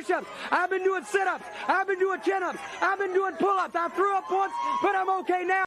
push-ups. I've been doing sit-ups. I've been doing chin-ups. I've been doing pull-ups. I threw up once, but I'm okay now.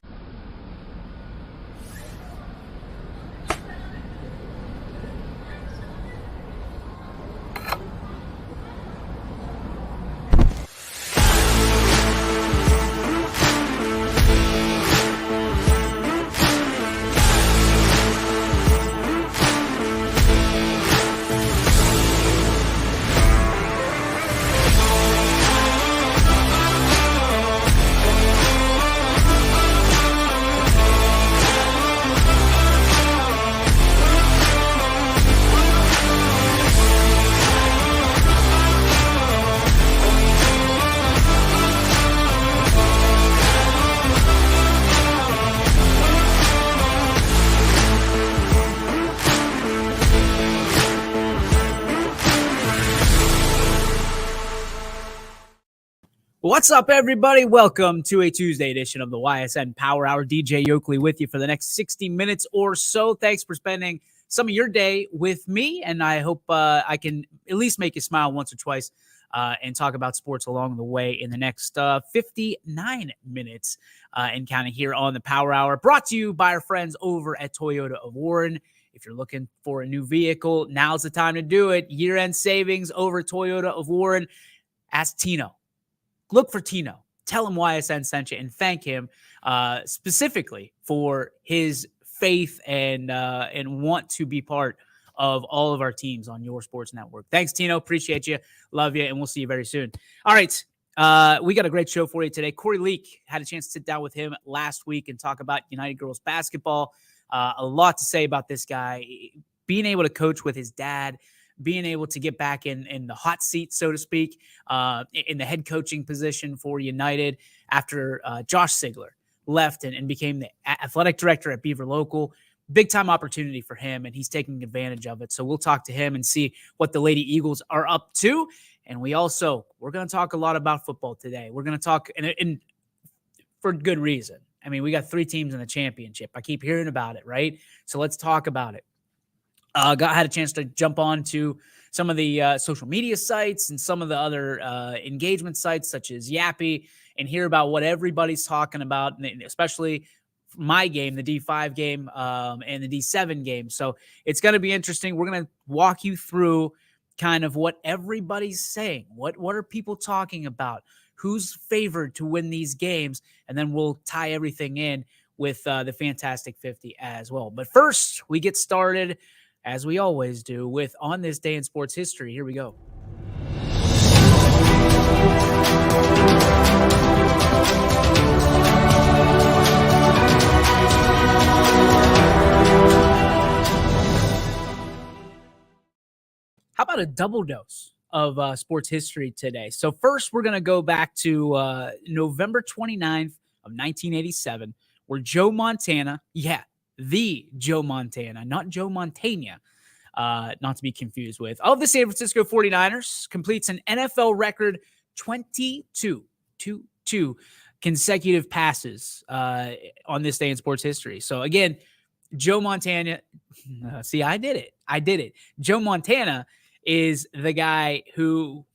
What's up, everybody? Welcome to a Tuesday edition of the Ysn Power Hour. DJ Yoakley with you for the next 60 minutes or so. Thanks for spending some of your day with me, and I hope I can at least make you smile once or twice and talk about sports along the way in the next 59 minutes and counting here on the Power Hour. Brought to you by our friends over at Toyota of Warren. If you're looking for a new vehicle, now's the time to do it. Year-end savings over at Toyota of Warren. Ask Tino. Look for Tino. Tell him YSN sent you and thank him specifically for his faith and want to be part of all of our teams on your sports network. Thanks, Tino. Appreciate you. Love you. And we'll see you very soon. All right. We got a great show for you today. Corey Leak, had a chance to sit down with him last week and talk about United girls basketball. A lot to say about this guy. Being able to coach with his dad, being able to get back in the hot seat, so to speak, in the head coaching position for United after Josh Sigler left and became the athletic director at Beaver Local. Big time opportunity for him, and he's taking advantage of it. So we'll talk to him and see what the Lady Eagles are up to. And we're going to talk a lot about football today. We're going to talk and for good reason. I mean, we got 3 teams in the championship. I keep hearing about it, right? So let's talk about it. Had a chance to jump on to some of the social media sites and some of the other engagement sites such as Yappy and hear about what everybody's talking about, especially my game, the D5 game and the D7 game. So it's going to be interesting. We're going to walk you through kind of what everybody's saying. What are people talking about? Who's favored to win these games? And then we'll tie everything in with the Fantastic 50 as well. But first, we get started, as we always do, with On This Day in Sports History. Here we go. How about a double dose of sports history today? So first, we're going to go back to November 29th of 1987, where Joe Montana, the Joe Montana, not Joe Montana, not to be confused with, of the San Francisco 49ers, completes an NFL record 22 consecutive passes on this day in sports history. So again, Joe Montana, see, I did it. Joe Montana is the guy who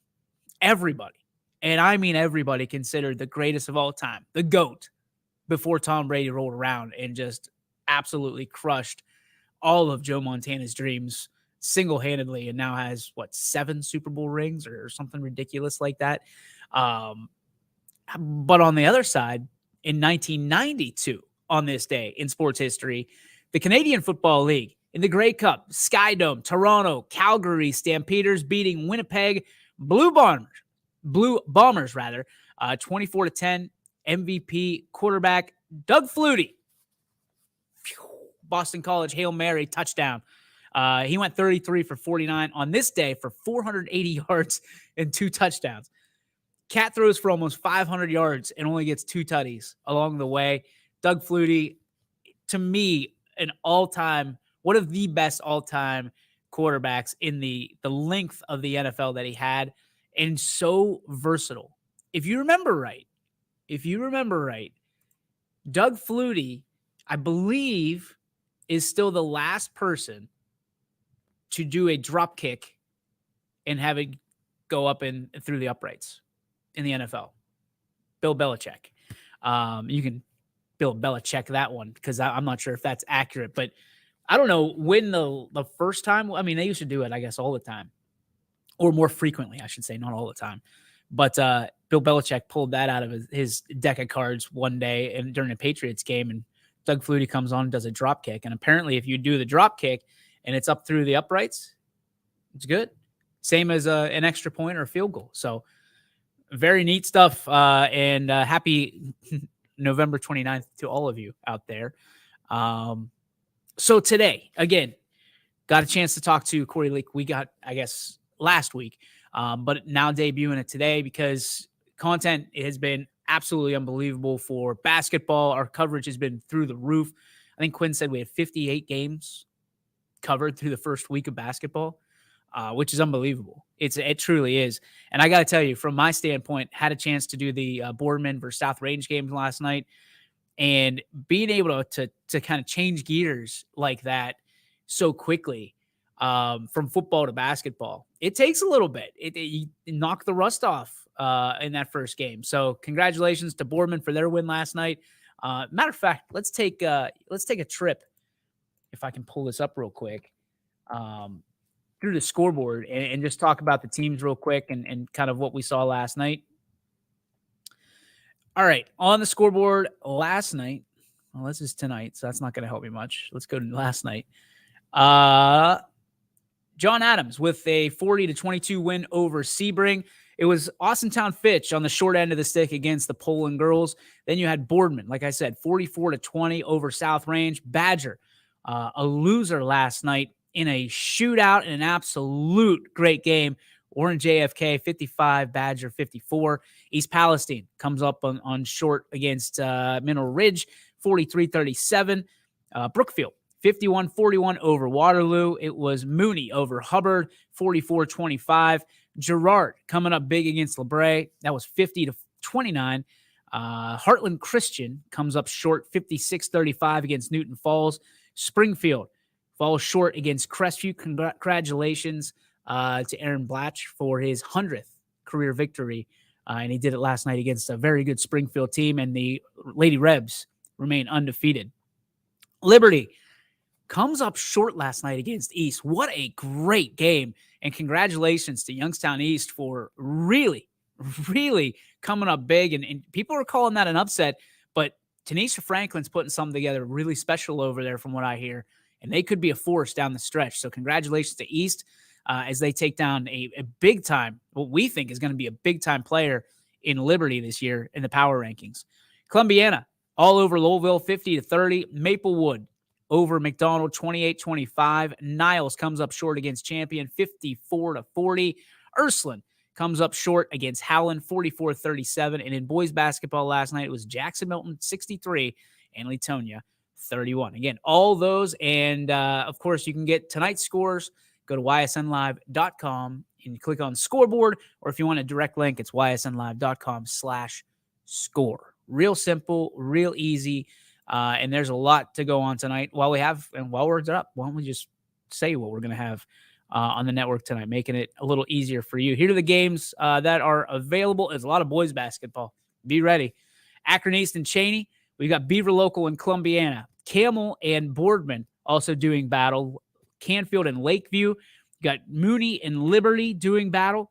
everybody, and I mean everybody, considered the greatest of all time, the GOAT, before Tom Brady rolled around and just absolutely crushed all of Joe Montana's dreams single-handedly, and now has 7 Super Bowl rings or something ridiculous like that. But on the other side, in 1992, on this day in sports history, the Canadian Football League in the Grey Cup, Sky Dome, Toronto, Calgary Stampeders beating Winnipeg Blue Bombers, 24-10. MVP quarterback Doug Flutie, Boston College Hail Mary touchdown. He went 33 for 49 on this day for 480 yards and 2 touchdowns. Cat throws for almost 500 yards and only gets 2 tutties along the way. Doug Flutie, to me, one of the best all-time quarterbacks in the length of the NFL that he had, and so versatile. If you remember right, Doug Flutie, I believe, is still the last person to do a drop kick and have it go up and through the uprights in the NFL? Bill Belichick. You can Bill Belichick that one because I'm not sure if that's accurate, but I don't know when the first time. I mean, they used to do it, I guess, all the time, or more frequently, I should say, not all the time. But Bill Belichick pulled that out of his deck of cards one day and during a Patriots game, and Doug Flutie comes on and does a drop kick. And apparently, if you do the drop kick and it's up through the uprights, it's good. Same as an extra point or a field goal. So very neat stuff. And happy November 29th to all of you out there. So today, again, got a chance to talk to Corey Leak. We got, I guess, last week, but now debuting it today because content has been absolutely unbelievable for basketball. Our coverage has been through the roof. I think Quinn said we had 58 games covered through the first week of basketball, which is unbelievable. It truly is. And I got to tell you, from my standpoint, had a chance to do the Boardman versus South Range games last night, and being able to kind of change gears like that so quickly from football to basketball, it takes a little bit. You knock the rust off in that first game. So congratulations to Boardman for their win last night. Matter of fact, let's take a trip, if I can pull this up real quick, through the scoreboard and just talk about the teams real quick and kind of what we saw last night. All right, on the scoreboard last night. Well, this is tonight, so that's not going to help me much. Let's go to last night. John Adams with a 40-22 win over Sebring. It was Austintown Fitch on the short end of the stick against the Poland girls. Then you had Boardman, like I said, 44-20 over South Range. Badger, a loser last night in a shootout and an absolute great game. Warren JFK 55, Badger 54. East Palestine comes up on short against Mineral Ridge 43-37. Brookfield 51-41 over Waterloo. It was Mooney over Hubbard 44-25. Girard coming up big against LeBray. That was 50-29. Heartland Christian comes up short 56-35 against Newton Falls. Springfield falls short against Crestview. Congratulations to Aaron Blatch for his 100th career victory. And he did it last night against a very good Springfield team, and the Lady Rebs remain undefeated. Liberty comes up short last night against East. What a great game. And congratulations to Youngstown East for really, really coming up big. And people are calling that an upset, but Tanisha Franklin's putting something together really special over there from what I hear. And they could be a force down the stretch. So congratulations to East as they take down a big time, what we think is going to be a big time player in Liberty this year in the power rankings. Columbiana all over Lowellville 50-30. Maplewood over McDonald 28-25. Niles comes up short against Champion 54-40. Ursuline comes up short against Howland 44-37. And in boys basketball last night, it was Jackson Milton 63 and Leetonia 31. Again, all those. And of course, you can get tonight's scores. Go to ysnlive.com and click on scoreboard. Or if you want a direct link, it's ysnlive.com/score. Real simple, real easy. And there's a lot to go on tonight. While we're up, why don't we just say what we're going to have on the network tonight, making it a little easier for you. Here are the games that are available. There's a lot of boys basketball. Be ready. Akron East and Cheney. We got Beaver Local and Columbiana. Camel and Boardman also doing battle. Canfield and Lakeview. You got Mooney and Liberty doing battle.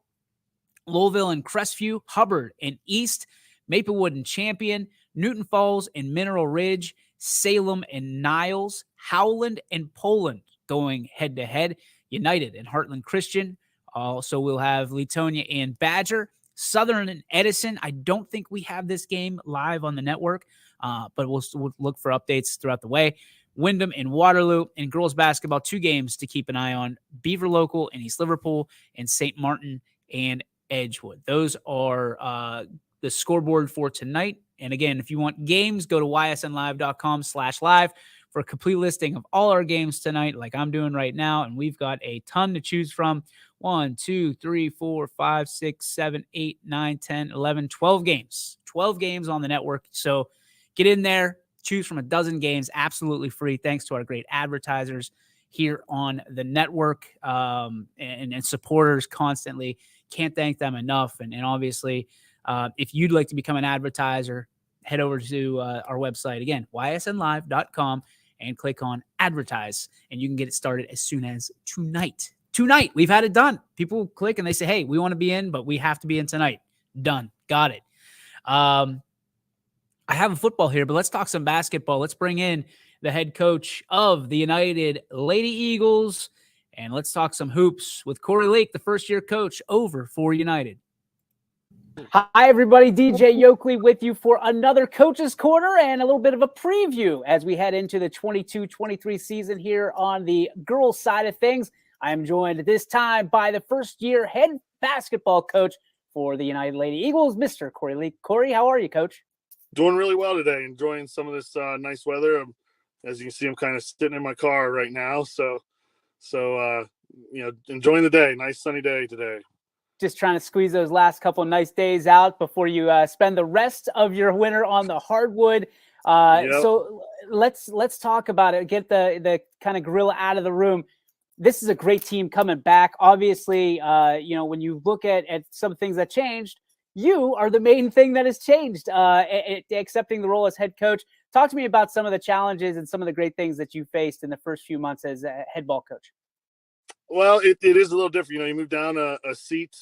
Lowellville and Crestview. Hubbard and East. Maplewood and Champion. Newton Falls and Mineral Ridge. Salem and Niles. Howland and Poland going head-to-head. United and Heartland Christian. Also, we'll have Leetonia and Badger. Southern and Edison. I don't think we have this game live on the network, but we'll look for updates throughout the way. Wyndham and Waterloo. And girls basketball, 2 games to keep an eye on. Beaver Local and East Liverpool, and St. Martin and Edgewood. Those are the scoreboard for tonight. And again, if you want games, go to ysnlive.com/live for a complete listing of all our games tonight, like I'm doing right now. And we've got a ton to choose from. 1, 2, 3, 4, 5, 6, 7, 8, 9, 10, 11, 12 games. 12 games on the network. So get in there, choose from a dozen games, absolutely free, thanks to our great advertisers here on the network and supporters constantly can't thank them enough. And obviously, if you'd like to become an advertiser, head over to our website again, ysnlive.com, and click on advertise, and you can get it started as soon as tonight. Tonight, we've had it done. People click and they say, hey, we want to be in, but we have to be in tonight. Done. Got it. I have a football here, but let's talk some basketball. Let's bring in the head coach of the United Lady Eagles, and let's talk some hoops with Corey Lake, the first-year coach over for United. Hi, everybody. DJ Yokley with you for another Coach's Corner and a little bit of a preview as we head into the 22-23 season here on the girls' side of things. I am joined at this time by the first-year head basketball coach for the United Lady Eagles, Mr. Corey Lee. Corey, how are you, Coach? Doing really well today. Enjoying some of this nice weather. As you can see, I'm kind of sitting in my car right now. So enjoying the day. Nice sunny day today. Just trying to squeeze those last couple nice days out before you spend the rest of your winter on the hardwood. Yep. So let's talk about it. Get the kind of gorilla out of the room. This is a great team coming back. Obviously, when you look at some things that changed, you are the main thing that has changed, accepting the role as head coach. Talk to me about some of the challenges and some of the great things that you faced in the first few months as a head ball coach. Well, it is a little different. You move down a seat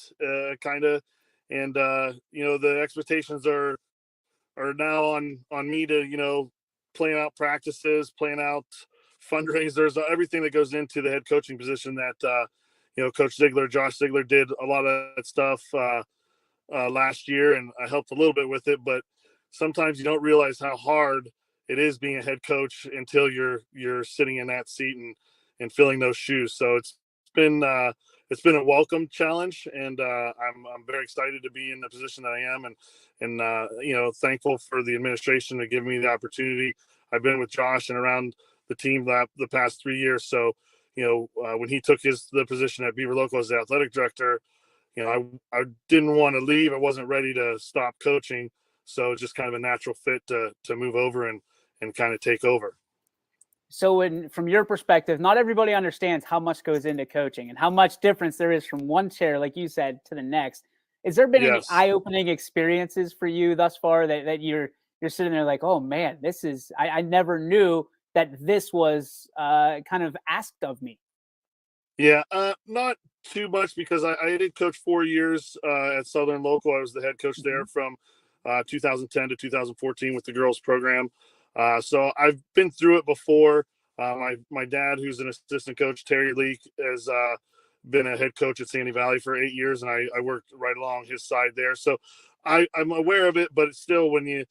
kind of, and the expectations are now on me to, plan out practices, plan out fundraisers, everything that goes into the head coaching position that, Coach Ziegler, Josh Ziegler did a lot of that stuff last year, and I helped a little bit with it, but sometimes you don't realize how hard it is being a head coach until you're sitting in that seat and filling those shoes. So it's been a welcome challenge, and I'm very excited to be in the position that I am, and thankful for the administration to give me the opportunity. I've been with Josh and around the team the past 3 years. So, when he took the position at Beaver Local as the athletic director, I didn't want to leave. I wasn't ready to stop coaching. So it's just kind of a natural fit to move over and kind of take over. So from your perspective, not everybody understands how much goes into coaching and how much difference there is from one chair, like you said, to the next. Has there been any eye-opening experiences for you thus far that you're sitting there like, oh man, this is, I never knew that this was kind of asked of me? Yeah, not too much, because I did coach 4 years at Southern Local. I was the head coach there from 2010 to 2014 with the girls program. So I've been through it before. My dad, who's an assistant coach, Terry Leak, has been a head coach at Sandy Valley for 8 years, and I worked right along his side there. So I'm aware of it, but it's still, when you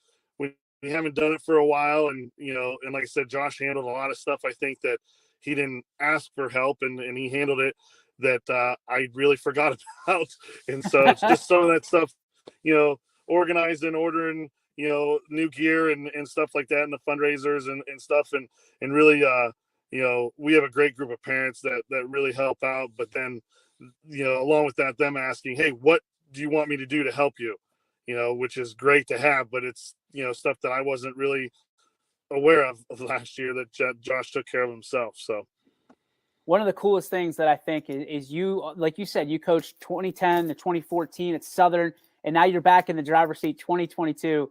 haven't done it for a while, and and like I said, Josh handled a lot of stuff, I think, that he didn't ask for help, and he handled it that I really forgot about. And so it's just some of that stuff, organizing, ordering, new gear and stuff like that, and the fundraisers and stuff. And really, we have a great group of parents that really help out. But then, along with that, them asking, hey, what do you want me to do to help you? Which is great to have, but it's, stuff that I wasn't really aware of last year that Josh took care of himself. So one of the coolest things that I think is you, like you said, you coached 2010 to 2014 at Southern, and now you're back in the driver's seat 2022.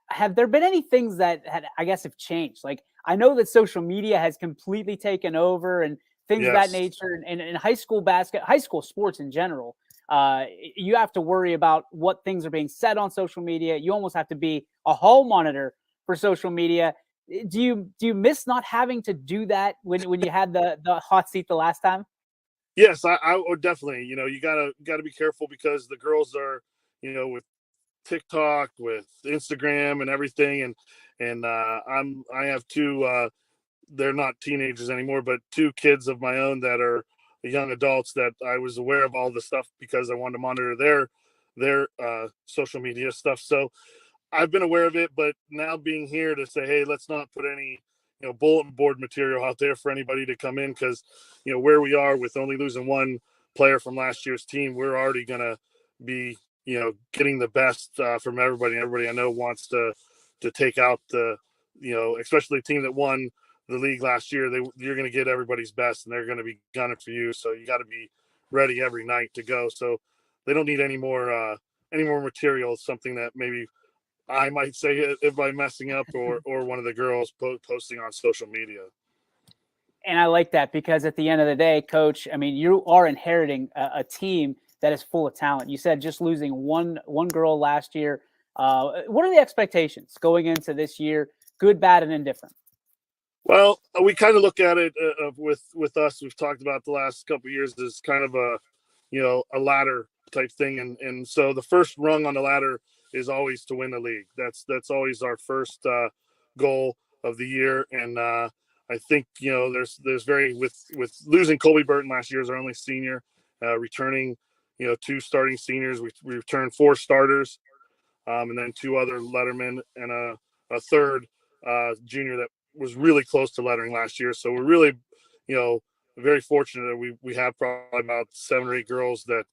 Have there been any things that have changed? Like, I know that social media has completely taken over and things of that nature, and in high school sports in general, you have to worry about what things are being said on social media. You almost have to be a hall monitor for social media. Do you miss not having to do that when you had the hot seat the last time? Yes, I would definitely. You gotta be careful, because the girls are, with TikTok, with Instagram, and everything, and I have two. They're not teenagers anymore, but two kids of my own that are young adults, that I was aware of all the stuff because I wanted to monitor their social media stuff. So I've been aware of it, but now being here to say, hey, let's not put any, bulletin board material out there for anybody to come in, because, where we are with only losing one player from last year's team, we're already going to be, getting the best from everybody. Everybody I know wants to take out the, especially the team that won the league last year. You're going to get everybody's best, and they're going to be gunning for you. So you got to be ready every night to go. So they don't need any more material. Something that maybe I might say if by messing up, or one of the girls posting on social media. And I like that because at the end of the day, Coach, I mean, you are inheriting a team that is full of talent. You said just losing one girl last year. What are the expectations going into this year? Good, bad, and indifferent. Well, we kind of look at it with us. We've talked about the last couple of years as kind of a ladder type thing, and so the first rung on the ladder is always to win the league. That's always our first goal of the year, and I think there's very with losing Colby Burton last year as our only senior, returning 2 starting seniors. We returned 4 starters, and then 2 other lettermen and a third junior that was really close to lettering last year. So we're really, very fortunate that we have probably about 7 or 8 girls that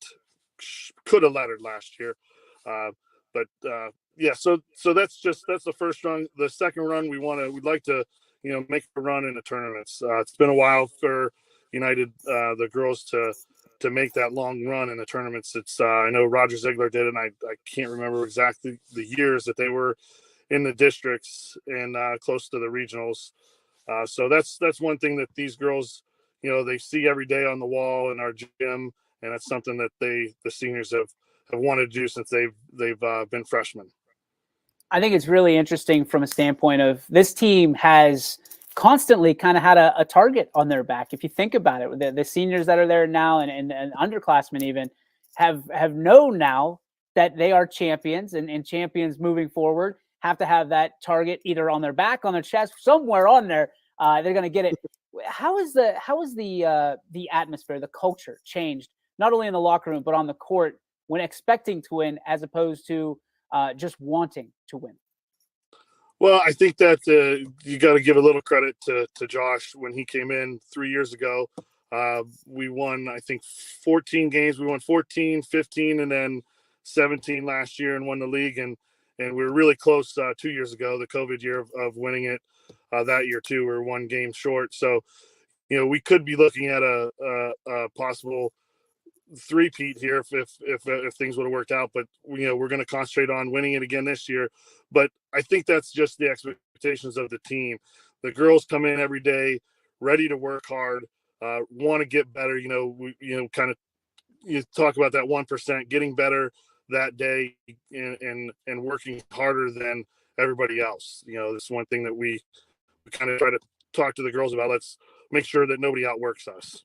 could have lettered last year. But yeah, so that's the first run. The second run, we'd like to, make a run in the tournaments. It's been a while for United, the girls to make that long run in the tournaments. It's I know Roger Ziegler did it, and I can't remember exactly the years that they were in the districts and close to the regionals. So that's one thing that these girls, they see every day on the wall in our gym, and that's something that the seniors have wanted to do since they've been freshmen. I think it's really interesting from a standpoint of this team has constantly kind of had a target on their back. If you think about it, the seniors that are there now and underclassmen even have known now that they are champions, and champions moving forward have to have that target either on their back, on their chest, somewhere on there. They're going to get it. How is the atmosphere, the culture changed, not only in the locker room but on the court when expecting to win as opposed to just wanting to win? Well, I think that you got to give a little credit to Josh when he came in 3 years ago. We won, I think, 14 games. We won 14, 15, and then 17 last year and won the league. And we were really close 2 years ago, the COVID year of winning it. That year, too, we were 1 game short. So, we could be looking at a possible three-peat here if things would have worked out, but we're going to concentrate on winning it again this year. But I think that's just the expectations of the team. The girls come in every day ready to work hard, want to get better. Kind of you talk about that 1% getting better that day and working harder than everybody else. This one thing that we kind of try to talk to the girls about. Let's make sure that nobody outworks us.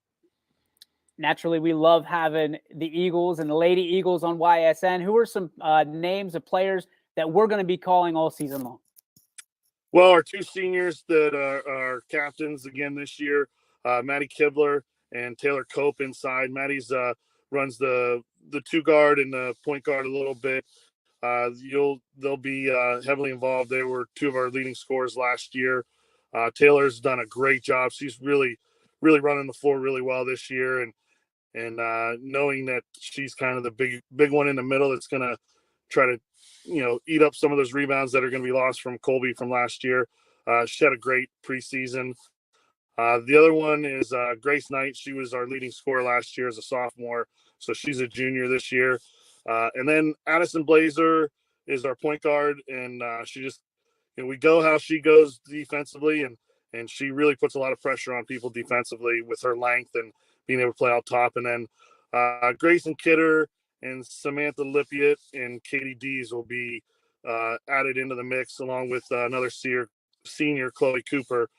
Naturally, we love having the Eagles and the Lady Eagles on YSN. Who are some names of players that we're going to be calling all season long? Well, our 2 seniors that are captains again this year, Maddie Kibler and Taylor Cope inside. Maddie's runs the 2 guard and the point guard a little bit. They'll be heavily involved. They were 2 of our leading scorers last year. Taylor's done a great job. She's really running the floor really well this year, and knowing that she's kind of the big one in the middle that's going to try to eat up some of those rebounds that are going to be lost from Colby from last year. She had a great preseason. The other one is Grace Knight. She was our leading scorer last year as a sophomore, so she's a junior this year. And then Addison Blazer is our point guard, and she just we go how she goes defensively, and she really puts a lot of pressure on people defensively with her length and being able to play out top. And then Grayson Kidder and Samantha Lippiott and Katie Dees will be added into the mix along with another senior Chloe Cooper.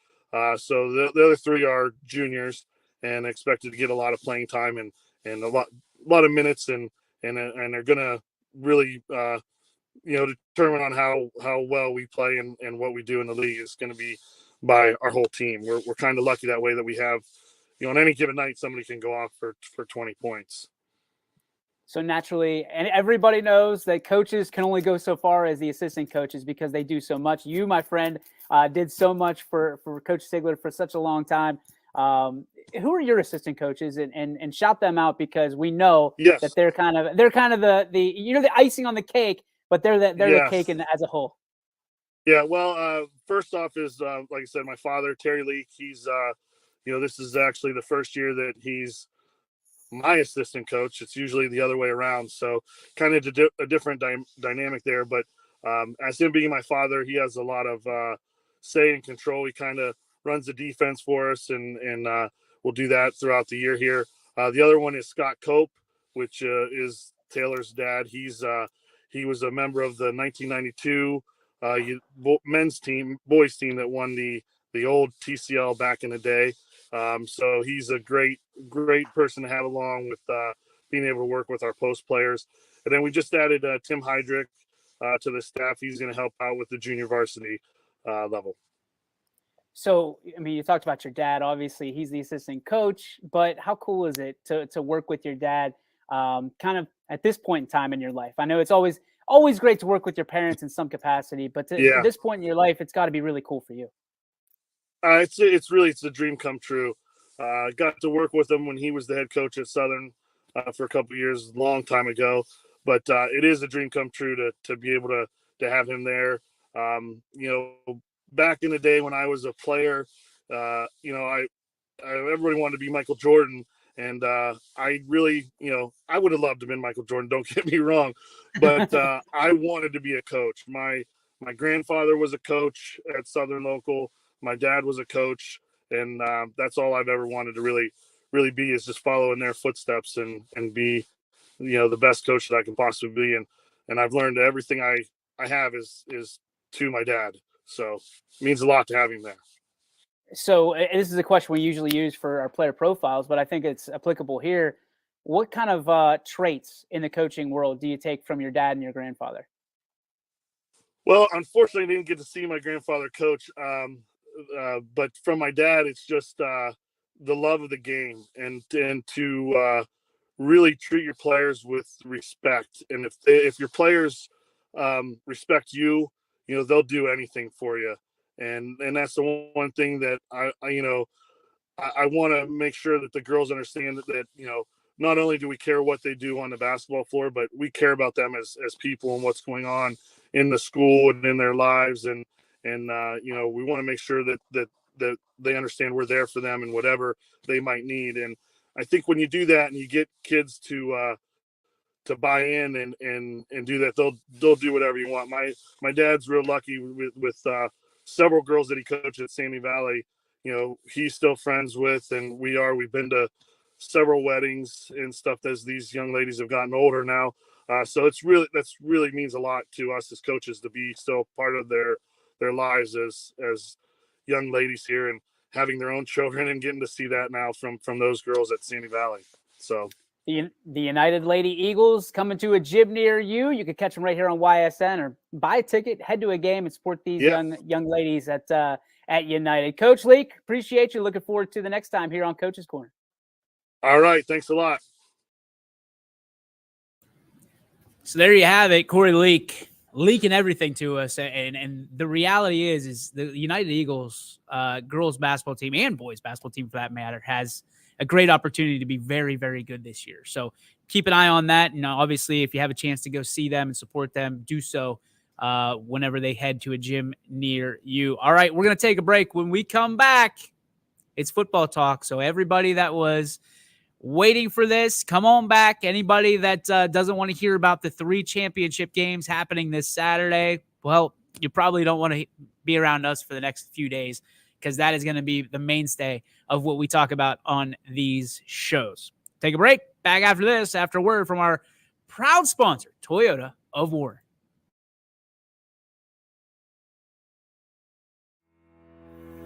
So the other 3 are juniors and expected to get a lot of playing time and a lot of minutes, and they're going to really determine on how well we play and what we do in the league is going to be by our whole team. We're kind of lucky that way that we have, on any given night, somebody can go off for 20 points. So naturally, and everybody knows that coaches can only go so far as the assistant coaches because they do so much. You, my friend, did so much for Coach Sigler for such a long time. Who are your assistant coaches, and shout them out because we know that they're kind of the the icing on the cake, but they're the cake as a whole. Yeah, well, first off is like I said, my father, Terry Leak. He's this is actually the first year that he's my assistant coach. It's usually the other way around. So kind of a different dynamic there. But as him being my father, he has a lot of say and control. He kind of runs the defense for us, and we'll do that throughout the year here. The other one is Scott Cope, which is Taylor's dad. He was a member of the 1992 men's team, boys team that won the old TCL back in the day. So he's a great person to have along with being able to work with our post players. And then we just added Tim Heydrich to the staff. He's going to help out with the junior varsity level. So, I mean, you talked about your dad. Obviously, he's the assistant coach, but how cool is it to work with your dad kind of at this point in time in your life? I know it's always great to work with your parents in some capacity, but at this point in your life, it's got to be really cool for you. It's a dream come true. Got to work with him when he was the head coach at Southern for a couple of years, a long time ago. But it is a dream come true to be able to have him there. Back in the day when I was a player, everybody wanted to be Michael Jordan. And I really, I would have loved to have been Michael Jordan. Don't get me wrong. But I wanted to be a coach. My grandfather was a coach at Southern Local. My dad was a coach. And that's all I've ever wanted to really be, is just follow in their footsteps and be, the best coach that I can possibly be. And I've learned everything I have is to my dad. So it means a lot to have him there. So this is a question we usually use for our player profiles, but I think it's applicable here. What kind of traits in the coaching world do you take from your dad and your grandfather? Well, unfortunately, I didn't get to see my grandfather coach. But from my dad, it's just the love of the game and to really treat your players with respect. And if your players respect you, they'll do anything for you. And that's the one thing that I want to make sure that the girls understand that not only do we care what they do on the basketball floor, but we care about them as people and what's going on in the school and in their lives. And we want to make sure that they understand we're there for them and whatever they might need. And I think when you do that and you get kids to buy in and do that, they'll do whatever you want. My dad's real lucky with several girls that he coached at Sandy Valley. He's still friends with, and we've been to several weddings and stuff as these young ladies have gotten older now. So that's really means a lot to us as coaches to be still part of their lives as young ladies here and having their own children and getting to see that now from those girls at Sandy Valley. So the United Lady Eagles coming to a gym near you. You could catch them right here on YSN, or buy a ticket, head to a game, and support these young ladies at United. Coach Leak, appreciate you. Looking forward to the next time here on Coach's Corner. All right. Thanks a lot. So there you have it. Corey Leak leaking everything to us. And the reality is the United Eagles girls basketball team and boys basketball team, for that matter, has a great opportunity to be very, very good this year. So keep an eye on that. And obviously, if you have a chance to go see them and support them, do so whenever they head to a gym near you. All right, we're going to take a break. When we come back, it's football talk. So everybody that was waiting for this, come on back. Anybody that doesn't want to hear about the 3 championship games happening this Saturday, well, you probably don't want to be around us for the next few days, because that is going to be the mainstay of what we talk about on these shows. Take a break. Back after this, after word from our proud sponsor, Toyota of Warren.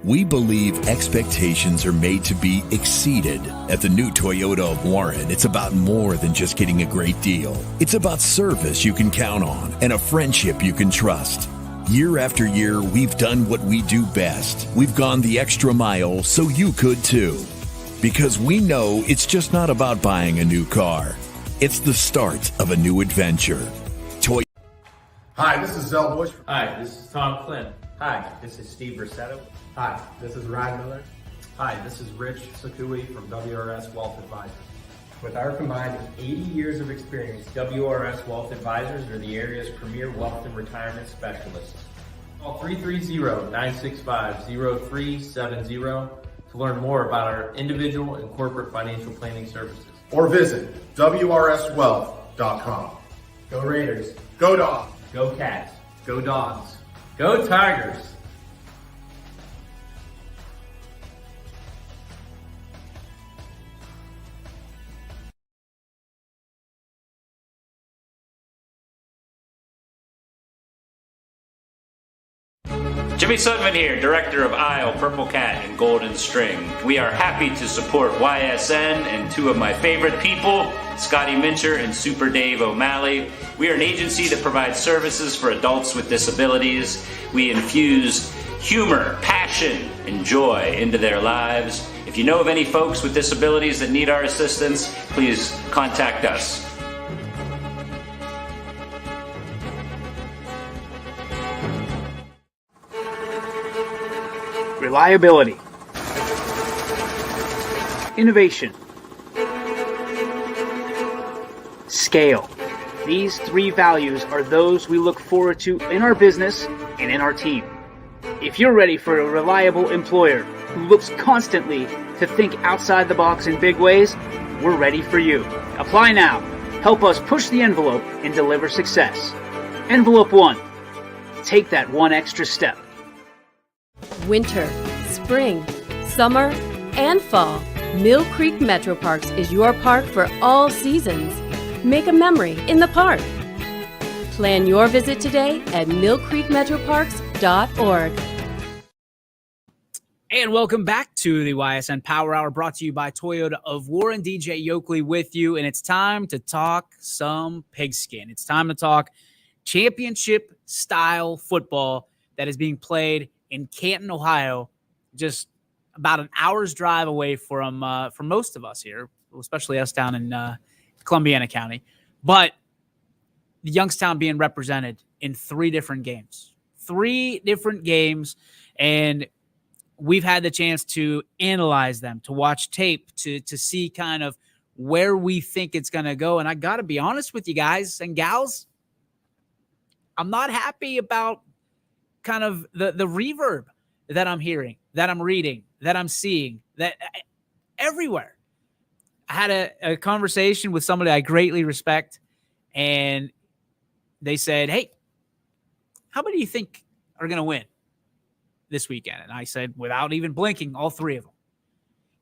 We believe expectations are made to be exceeded. At the new Toyota of Warren, it's about more than just getting a great deal. It's about service you can count on and a friendship you can trust. Year after year, we've done what we do best. We've gone the extra mile so you could too. Because we know it's just not about buying a new car. It's the start of a new adventure. Hi, this is Zell Bush. Hi, this is Tom Flynn. Hi, this is Steve Rossetto. Hi, this is Ryan Miller. Hi, this is Rich Sakui from WRS Wealth Advisors. With our combined 80 years of experience, WRS Wealth Advisors are the area's premier wealth and retirement specialists. Call 330-965-0370 to learn more about our individual and corporate financial planning services. or visit WRSwealth.com. Go Raiders. Go Dogs. Go Cats. Go Dogs. Go Tigers. Jimmy Sudman here, director of Isle, Purple Cat, and Golden String. We are happy to support YSN and two of my favorite people, Scotty Mincher and Super Dave O'Malley. We are an agency that provides services for adults with disabilities. We infuse humor, passion, and joy into their lives. If you know of any folks with disabilities that need our assistance, please contact us. Reliability, innovation, scale. These three values are those we look forward to in our business and in our team. If you're ready for a reliable employer who looks constantly to think outside the box in big ways, we're ready for you. Apply now. Help us push the envelope and deliver success. Envelope 1. Take that one extra step. Winter, spring, summer, and fall. Mill Creek Metro Parks is your park for all seasons. Make a memory in the park. Plan your visit today at millcreekmetroparks.org. And welcome back to the YSN Power Hour, brought to you by Toyota of Warren. DJ Yokley with you, and it's time to talk some pigskin. It's time to talk championship-style football that is being played in Canton, Ohio, just about an hour's drive away from most of us here, especially us down in Columbiana County. But the Youngstown being represented in 3 different games. 3 different games, and we've had the chance to analyze them, to watch tape, to see kind of where we think it's going to go. And I got to be honest with you guys and gals, I'm not happy about kind of the reverb that I'm hearing, that I'm reading, that I'm seeing, that everywhere. I had a conversation with somebody I greatly respect, and they said, hey, how many do you think are going to win this weekend? And I said, without even blinking, all 3 of them.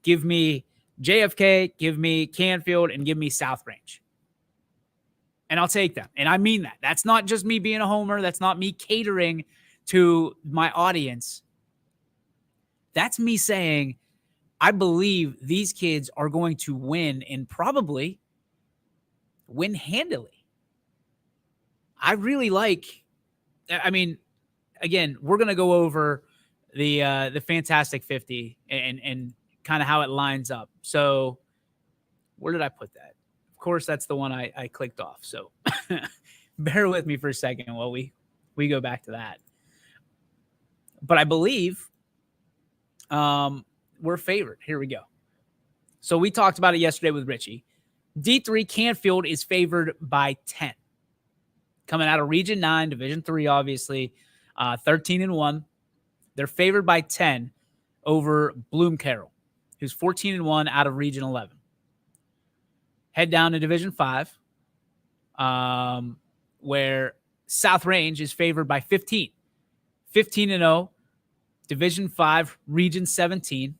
Give me JFK, give me Canfield, and give me South Range. And I'll take them. And I mean that. That's not just me being a homer. That's not me catering to my audience. That's me saying, I believe these kids are going to win and probably win handily. I really like, I mean, again, we're going to go over the Fantastic 50 and kind of how it lines up. So where did I put that? Of course, that's the one I clicked off. So bear with me for a second while we go back to that. But I believe we're favored. Here we go. So we talked about it yesterday with Richie. D3 Canfield is favored by 10. Coming out of Region 9, Division 3, obviously, 13-1. They're favored by 10 over Bloom Carroll, who's 14-1 out of Region 11. Head down to Division 5, where South Range is favored by 15. 15-0, Division 5, Region 17.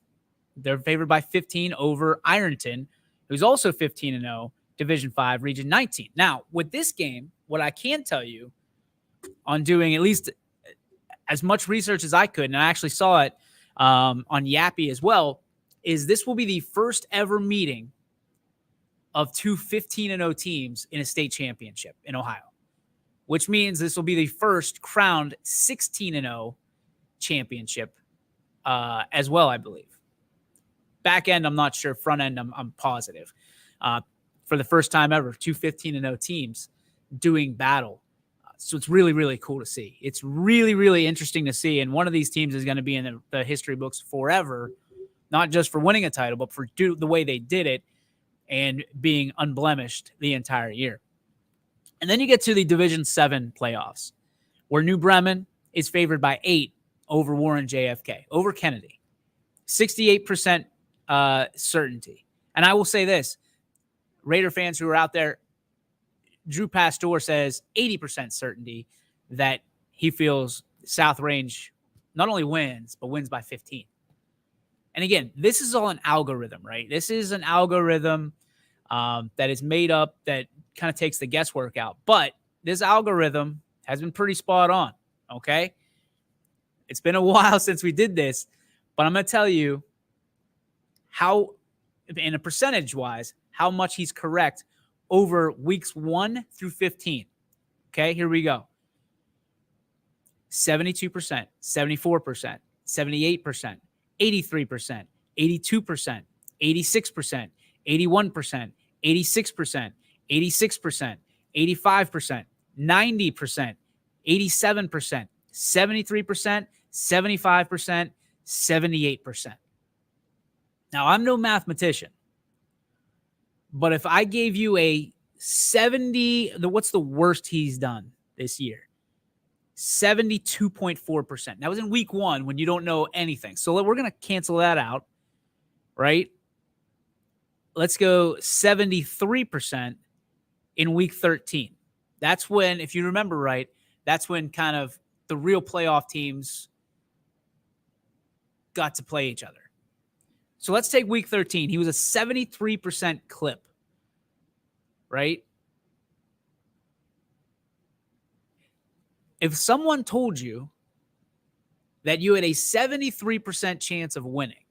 They're favored by 15 over Ironton, who's also 15-0, Division 5, Region 19. Now, with this game, what I can tell you on doing at least as much research as I could, and I actually saw it on Yappy as well, is this will be the first ever meeting of 2 15-0 teams in a state championship in Ohio, which means this will be the first crowned 16-0 championship as well, I believe. Back end, I'm not sure. Front end, I'm positive. For the first time ever, 2 15-0 teams doing battle. So it's really, really cool to see. It's really, really interesting to see. And one of these teams is going to be in the history books forever, not just for winning a title, but for the way they did it and being unblemished the entire year. And then you get to the Division 7 playoffs, where New Bremen is favored by 8 over Warren JFK, over Kennedy. 68% certainty. And I will say this, Raider fans who are out there, Drew Pastor says 80% certainty that he feels South Range not only wins, but wins by 15. And again, this is all an algorithm, right? This is an algorithm that is made up that kind of takes the guesswork out. But this algorithm has been pretty spot on, okay? It's been a while since we did this, but I'm going to tell you how, in a percentage-wise, how much he's correct over weeks 1 through 15. Okay, here we go. 72%, 74%, 78%, 83%, 82%, 86%, 81%, 86%, 86%, 85%, 90%, 87%, 73%, 75%, 78%. Now, I'm no mathematician, but if I gave you a 70, what's the worst he's done this year? 72.4%. That was in week 1 when you don't know anything. So we're going to cancel that out, right? Let's go 73% in week 13. That's when, if you remember right, that's when kind of the real playoff teams got to play each other. So let's take week 13. He was a 73% clip, right? If someone told you that you had a 73% chance of winning,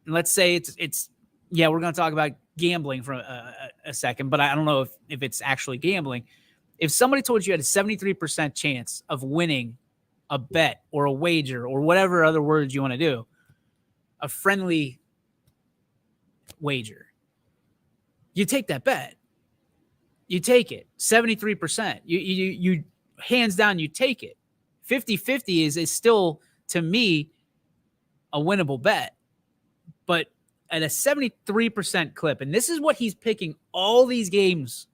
and let's say it's yeah, we're going to talk about gambling for a second, but I don't know if it's actually gambling. If somebody told you had a 73% chance of winning a bet or a wager or whatever other words you want to do, a friendly wager, you take that bet. You take it. 73%. You hands down, you take it. 50-50 is still, to me, a winnable bet. But at a 73% clip, and this is what he's picking all these games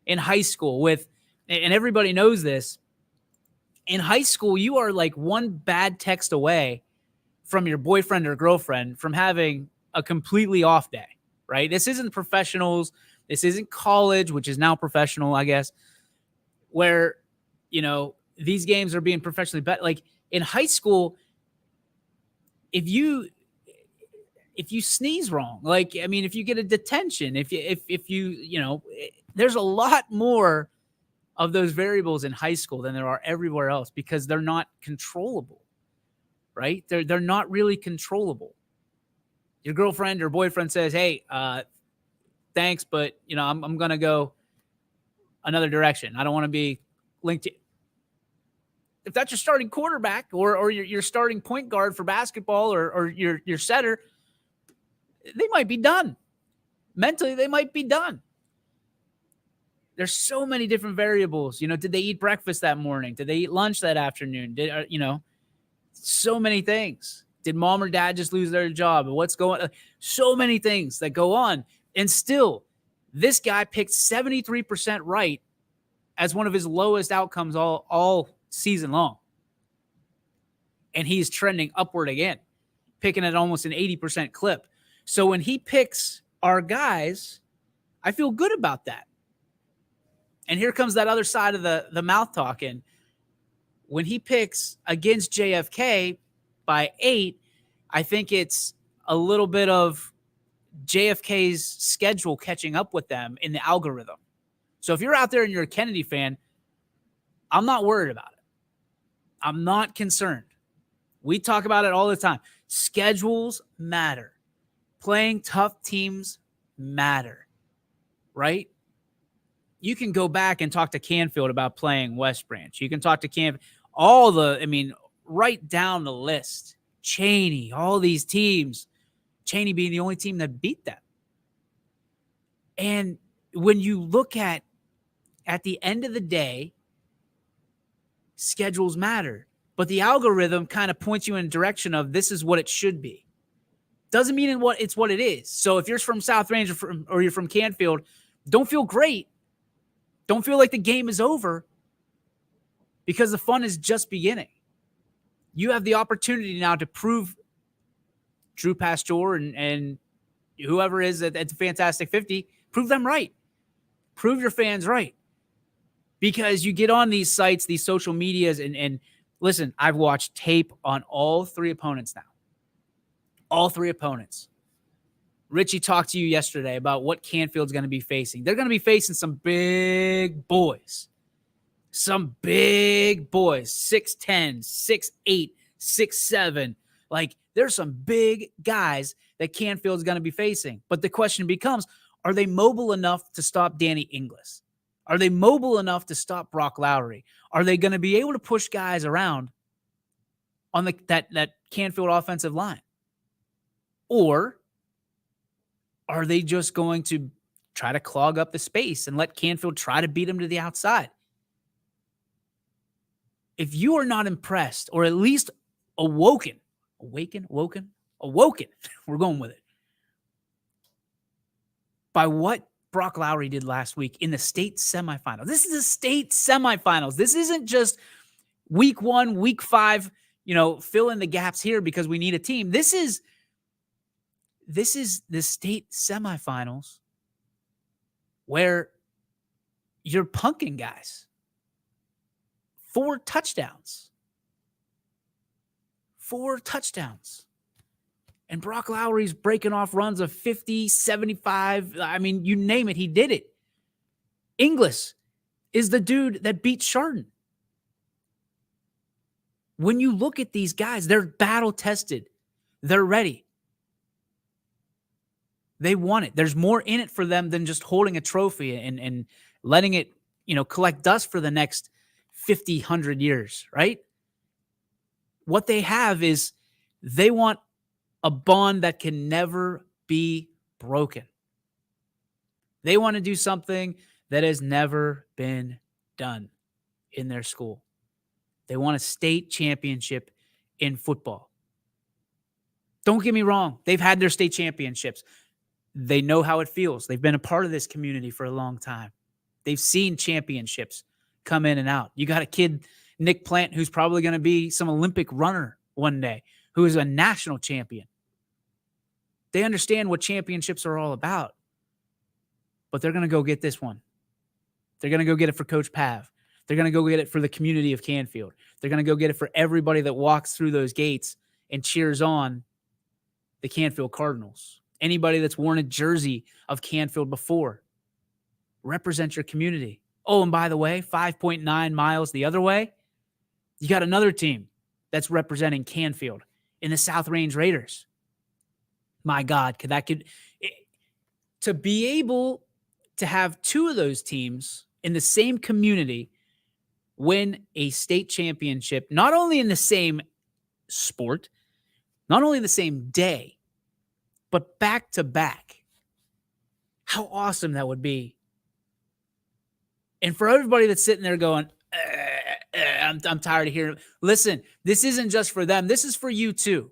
in high school with, and everybody knows this, in high school, you are like one bad text away from your boyfriend or girlfriend from having a completely off day, right? This isn't professionals. This isn't college, which is now professional, I guess, where, you know, these games are being professionally bet. Like in high school, if you sneeze wrong, like, I mean, if you get a detention, if you know, there's a lot more of those variables in high school than there are everywhere else because they're not controllable, right? They're not really controllable. Your girlfriend or boyfriend says, hey, thanks, but, you know, I'm going to go another direction. I don't want to be linked to. If that's your starting quarterback or your starting point guard for basketball or your setter, they might be done. Mentally, they might be done. There's so many different variables. You know, did they eat breakfast that morning? Did they eat lunch that afternoon? You know, so many things. Did mom or dad just lose their job? What's going on? So many things that go on. And still, this guy picked 73% right as one of his lowest outcomes all season long. And he's trending upward again, picking at almost an 80% clip. So when he picks our guys, I feel good about that. And here comes that other side of the mouth talking. When he picks against JFK by 8, I think it's a little bit of JFK's schedule catching up with them in the algorithm. So if you're out there and you're a Kennedy fan, I'm not worried about it. I'm not concerned. We talk about it all the time. Schedules matter. Playing tough teams matter, right? You can go back and talk to Canfield about playing West Branch. You can talk to Canfield. Write down the list. Cheney, all these teams. Cheney being the only team that beat them. And when you look at the end of the day, schedules matter. But the algorithm kind of points you in a direction of this is what it should be. Doesn't mean it's what it is. So if you're from South Range or you're from Canfield, don't feel great. Don't feel like the game is over because the fun is just beginning. You have the opportunity now to prove Drew Pastor and whoever is at the Fantastic 50, prove them right. Prove your fans right. Because you get on these sites, these social medias, and listen, I've watched tape on all three opponents now. All three opponents. Richie talked to you yesterday about what Canfield's going to be facing. They're going to be facing some big boys. Some big boys. 6'10", 6'8", 6'7". Like, there's some big guys that Canfield's going to be facing. But the question becomes, are they mobile enough to stop Danny Inglis? Are they mobile enough to stop Brock Lowry? Are they going to be able to push guys around on that Canfield offensive line? Or are they just going to try to clog up the space and let Canfield try to beat them to the outside? If you are not impressed, or at least awoken, we're going with it, by what Brock Lowry did last week in the state semifinals. This is a state semifinals. This isn't just week 1, week 5, fill in the gaps here because we need a team. This is the state semifinals where you're punking guys. 4 touchdowns. 4 touchdowns. And Brock Lowry's breaking off runs of 50, 75. I mean, you name it, he did it. Inglis is the dude that beat Chardon. When you look at these guys, they're battle-tested. They're ready. They want it. There's more in it for them than just holding a trophy and letting it, collect dust for the next 50, 100 years, right? What they have is they want a bond that can never be broken. They want to do something that has never been done in their school. They want a state championship in football. Don't get me wrong. They've had their state championships. They know how it feels. They've been a part of this community for a long time. They've seen championships come in and out. You got a kid, Nick Plant, who's probably going to be some Olympic runner one day, who is a national champion. They understand what championships are all about, but they're going to go get this one. They're going to go get it for Coach Pav. They're going to go get it for the community of Canfield. They're going to go get it for everybody that walks through those gates and cheers on the Canfield Cardinals. Anybody that's worn a jersey of Canfield before. Represent your community. Oh, and by the way, 5.9 miles the other way, you got another team that's representing Canfield in the South Range Raiders. My God, to be able to have 2 of those teams in the same community win a state championship, not only in the same sport, not only the same day, but back to back. How awesome that would be. And for everybody that's sitting there going, I'm tired of hearing it. Listen, this isn't just for them. This is for you too.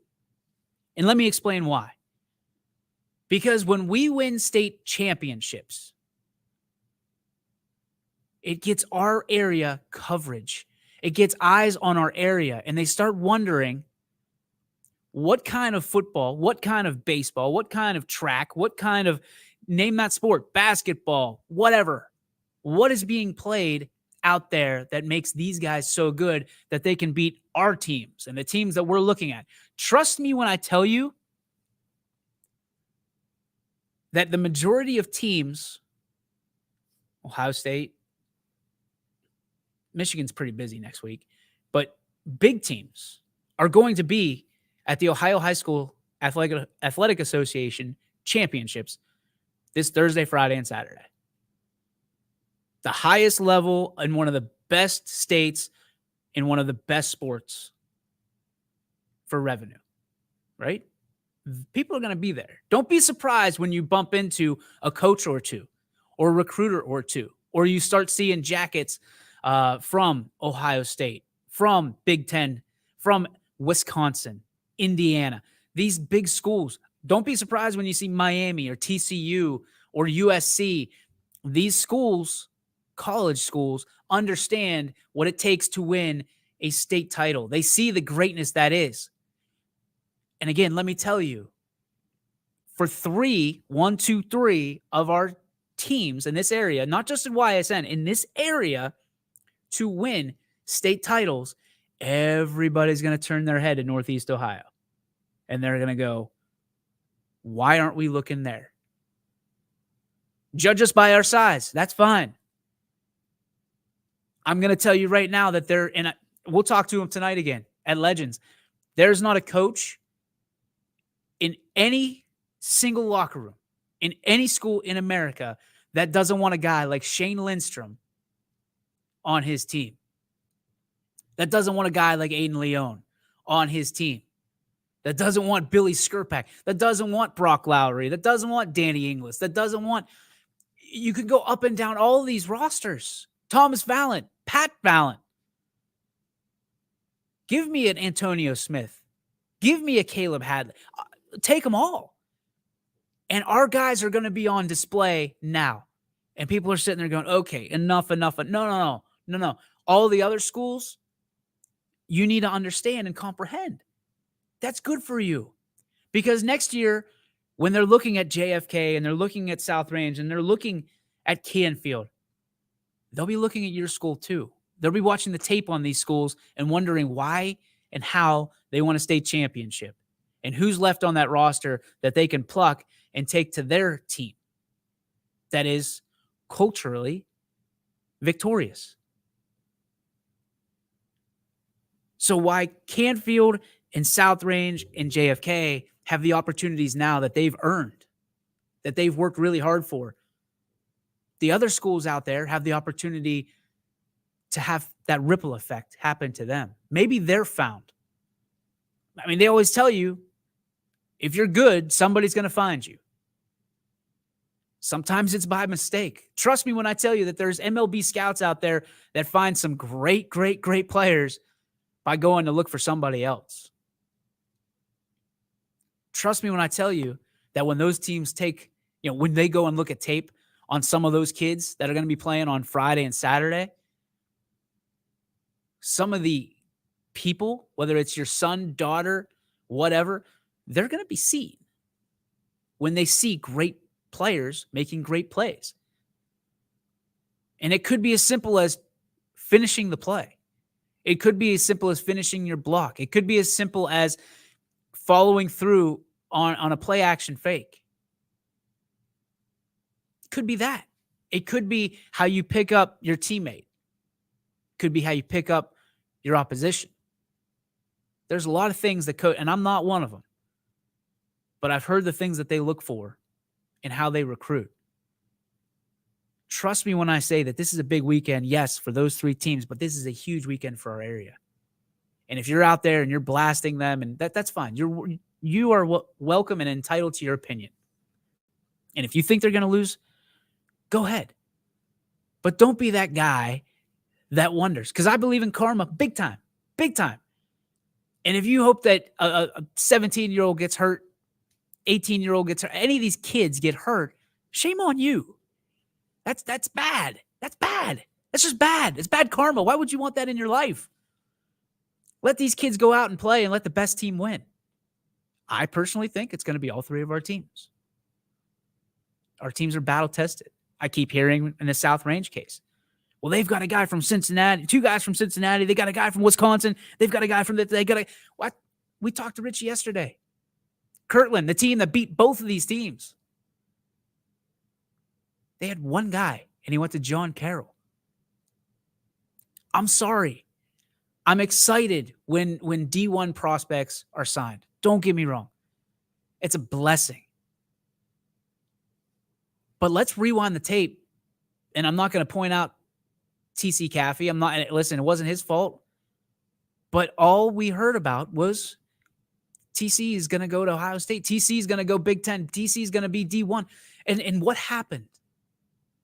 And let me explain why. Because when we win state championships, it gets our area coverage. It gets eyes on our area, and they start wondering what kind of football, what kind of baseball, what kind of track, what kind of, name that sport, basketball, whatever. What is being played out there that makes these guys so good that they can beat our teams and the teams that we're looking at? Trust me when I tell you that the majority of teams, Ohio State, Michigan's pretty busy next week, but big teams are going to be at the Ohio High School Athletic Association championships this Thursday, Friday, and Saturday. The highest level in one of the best states in one of the best sports for revenue, right? People are going to be there. Don't be surprised when you bump into a coach or two or a recruiter or two, or you start seeing jackets from Ohio State, from Big Ten, from Wisconsin, Indiana, these big schools. Don't be surprised when you see Miami or TCU or USC. These schools, college schools, understand what it takes to win a state title. They see the greatness that is. And again, let me tell you, for one, two, three of our teams in this area, not just in YSN, in this area, to win state titles, everybody's going to turn their head to Northeast Ohio. And they're going to go, why aren't we looking there? Judge us by our size. That's fine. I'm going to tell you right now that they're in we'll talk to them tonight again at Legends. There's not a coach in any single locker room, in any school in America, that doesn't want a guy like Shane Lindstrom on his team. That doesn't want a guy like Aiden Leone on his team. That doesn't want Billy Skirpak. That doesn't want Brock Lowry. That doesn't want Danny Inglis. That doesn't want... You could go up and down all of these rosters. Thomas Vallant, Pat Vallant. Give me an Antonio Smith. Give me a Caleb Hadley. Take them all. And our guys are going to be on display now. And people are sitting there going, okay, enough. No. All the other schools, you need to understand and comprehend. That's good for you. Because next year, when they're looking at JFK and they're looking at South Range and they're looking at Canfield, they'll be looking at your school too. They'll be watching the tape on these schools and wondering why and how they won a state championship and who's left on that roster that they can pluck and take to their team that is culturally victorious. So why Canfield and South Range and JFK have the opportunities now that they've earned, that they've worked really hard for, the other schools out there have the opportunity to have that ripple effect happen to them. Maybe they're found. I mean, they always tell you, if you're good, somebody's going to find you. Sometimes it's by mistake. Trust me when I tell you that there's MLB scouts out there that find some great players by going to look for somebody else. Trust me when I tell you that when those teams when they go and look at tape on some of those kids that are going to be playing on Friday and Saturday, some of the people, whether it's your son, daughter, whatever, they're going to be seen when they see great players making great plays. And it could be as simple as finishing the play. It could be as simple as finishing your block. It could be as simple as following through on a play action fake. It could be that. It could be how you pick up your teammate. It could be how you pick up your opposition. There's a lot of things that and I'm not one of them, but I've heard the things that they look for and how they recruit. Trust me when I say that this is a big weekend, yes, for those three teams, but this is a huge weekend for our area. And if you're out there and you're blasting them, and that's fine. You are welcome and entitled to your opinion. And if you think they're going to lose, go ahead. But don't be that guy that wonders, because I believe in karma big time. And if you hope that a 17-year-old gets hurt, 18-year-old gets hurt, any of these kids get hurt, shame on you. That's bad. That's bad. That's just bad. It's bad karma. Why would you want that in your life? Let these kids go out and play and let the best team win. I personally think it's going to be all three of our teams. Our teams are battle tested. I keep hearing in the South Range case, well, they've got a guy from Cincinnati, two guys from Cincinnati. They got a guy from Wisconsin. They've got a guy from what? We talked to Richie yesterday. Kirtland, the team that beat both of these teams. They had one guy, and he went to John Carroll. I'm sorry. I'm excited when D1 prospects are signed. Don't get me wrong. It's a blessing. But let's rewind the tape, and I'm not going to point out TC Caffey. Listen, it wasn't his fault. But all we heard about was TC is going to go to Ohio State. TC is going to go Big Ten. TC is going to be D1. And what happened?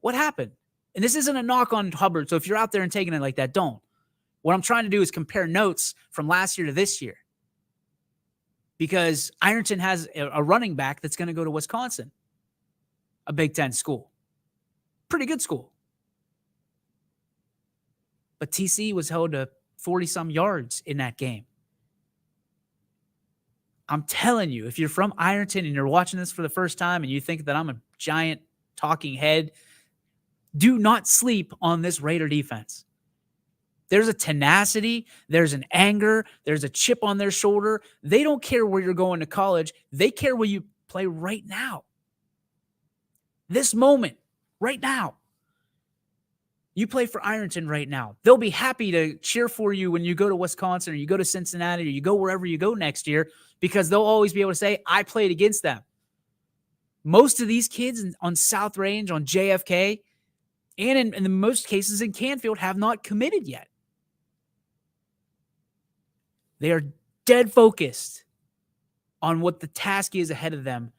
What happened? And this isn't a knock on Hubbard, so if you're out there and taking it like that, don't. What I'm trying to do is compare notes from last year to this year. Because Ironton has a running back that's going to go to Wisconsin, a Big Ten school. Pretty good school. But TC was held to 40-some yards in that game. I'm telling you, if you're from Ironton and you're watching this for the first time and you think that I'm a giant talking head, do not sleep on this Raider defense. There's a tenacity, there's an anger, there's a chip on their shoulder. They don't care where you're going to college. They care where you play right now. This moment, right now. You play for Ironton right now. They'll be happy to cheer for you when you go to Wisconsin or you go to Cincinnati or you go wherever you go next year, because they'll always be able to say, I played against them. Most of these kids on South Range, on JFK, and in most cases in Canfield have not committed yet. They are dead focused on what the task is ahead of them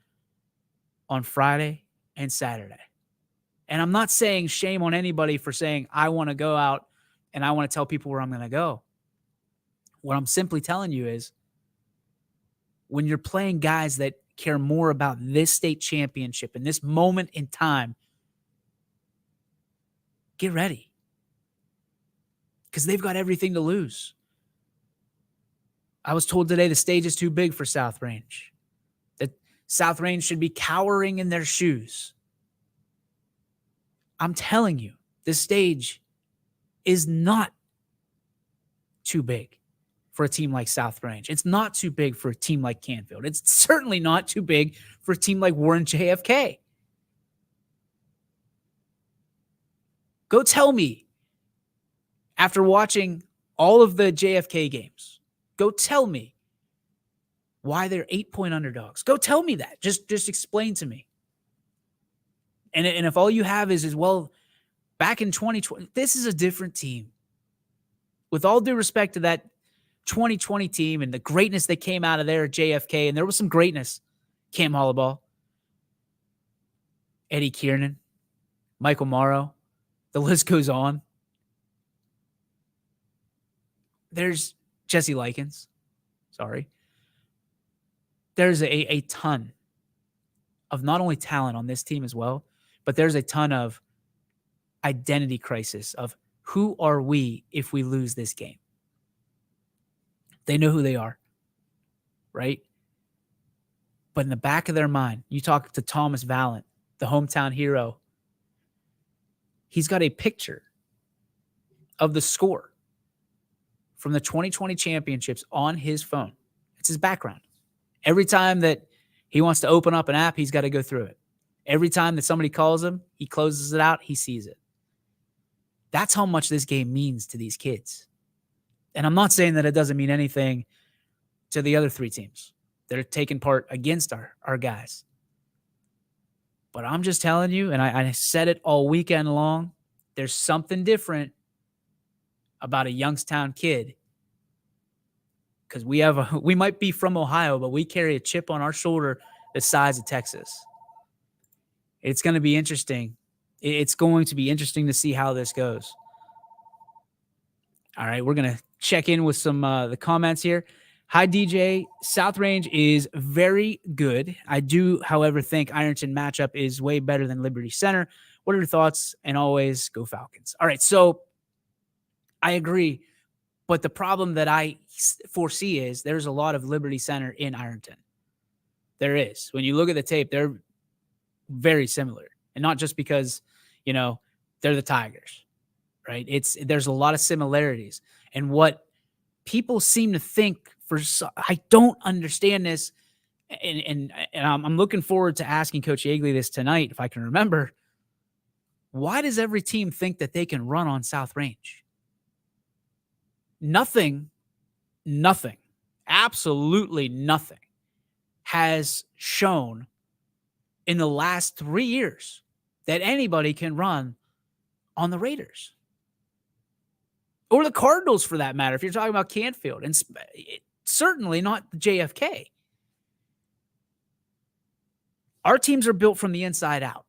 on Friday and Saturday. And I'm not saying shame on anybody for saying, I want to go out and I want to tell people where I'm going to go. What I'm simply telling you is, when you're playing guys that care more about this state championship and this moment in time, get ready. Because they've got everything to lose. I was told today the stage is too big for South Range. That South Range should be cowering in their shoes. I'm telling you, this stage is not too big for a team like South Range. It's not too big for a team like Canfield. It's certainly not too big for a team like Warren JFK. Go tell me, after watching all of the JFK games, go tell me why they're 8-point underdogs. Go tell me that. Just explain to me. And if all you have is, well, back in 2020, this is a different team. With all due respect to that 2020 team and the greatness that came out of there at JFK, and there was some greatness. Cam Hollaball, Eddie Kiernan, Michael Morrow, the list goes on. There's Jesse Likens. Sorry. There's a ton of not only talent on this team as well, but there's a ton of identity crisis of who are we if we lose this game? They know who they are, right? But in the back of their mind, you talk to Thomas Vallant, the hometown hero. He's got a picture of the score from the 2020 championships on his phone. It's his background. Every time that he wants to open up an app, he's got to go through it. Every time that somebody calls him, he closes it out, he sees it. That's how much this game means to these kids. And I'm not saying that it doesn't mean anything to the other three teams that are taking part against our guys. But I'm just telling you, and I said it all weekend long, there's something different about a Youngstown kid. Because we might be from Ohio, but we carry a chip on our shoulder the size of Texas. It's going to be interesting. It's going to be interesting to see how this goes. All right, we're going to check in with some the comments here. Hi, DJ. South Range is very good. I do, however, think Ironton matchup is way better than Liberty Center. What are your thoughts? And always go Falcons. All right, so I agree. But the problem that I foresee is there's a lot of Liberty Center in Ironton. There is. When you look at the tape, they're very similar. And not just because, they're the Tigers, right? There's a lot of similarities. And what people seem to think, I don't understand this, and I'm looking forward to asking Coach Yeagley this tonight, if I can remember. Why does every team think that they can run on South Range? Nothing, absolutely nothing has shown in the last 3 years that anybody can run on the Raiders. Or the Cardinals, for that matter, if you're talking about Canfield. And certainly not the JFK. Our teams are built from the inside out,